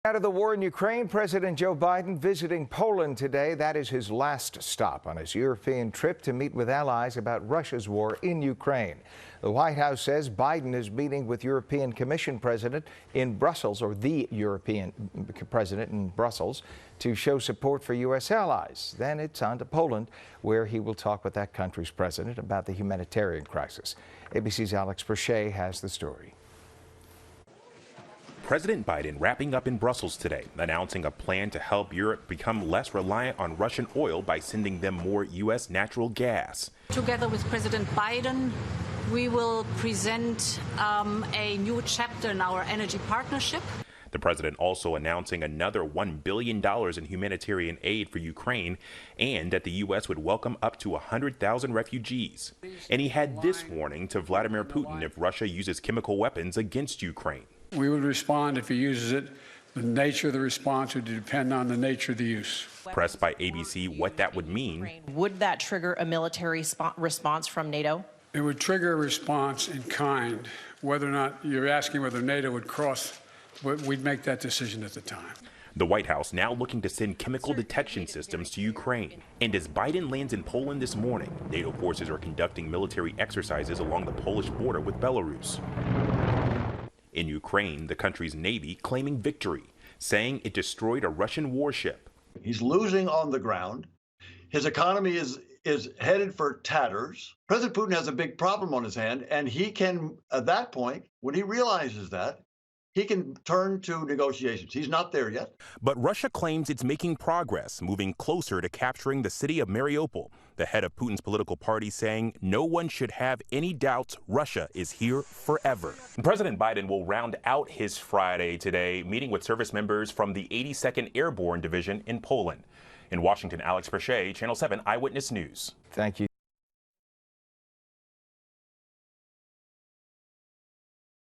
Out of the war in Ukraine, President Joe Biden visiting Poland today. That is his last stop on his European trip to meet with allies about Russia's war in Ukraine. The White House says Biden is meeting with European Commission President in Brussels, or the European President in Brussels, to show support for U.S. allies. Then it's on to Poland, where he will talk with that country's president about the humanitarian crisis. ABC's Alex Perche has the story. President Biden wrapping up in Brussels today, announcing a plan to help Europe become less reliant on Russian oil by sending them more U.S. natural gas. Together with President Biden, we will present a new chapter in our energy partnership. The president also announcing another $1 billion in humanitarian aid for Ukraine, and that the U.S. would welcome up to 100,000 refugees. And he had this warning to Vladimir Putin if Russia uses chemical weapons against Ukraine. We would respond if he uses it. The nature of the response would depend on the nature of the use. Pressed by ABC what that would mean. Would that trigger a military response from NATO? It would trigger a response in kind. Whether or not you're asking whether NATO would cross, we'd make that decision at the time. The White House now looking to send chemical detection systems to Ukraine. And as Biden lands in Poland this morning, NATO forces are conducting military exercises along the Polish border with Belarus. In Ukraine, the country's Navy claiming victory, saying it destroyed a Russian warship. He's losing on the ground. His economy is headed for tatters. President Putin has a big problem on his hand, and he can, at that point, when he realizes that, he can turn to negotiations. He's not there yet. But Russia claims it's making progress, moving closer to capturing the city of Mariupol. The head of Putin's political party saying no one should have any doubts Russia is here forever. President Biden will round out his Friday today, meeting with service members from the 82nd Airborne Division in Poland. In Washington, Alex Perche, Channel 7 Eyewitness News. Thank you.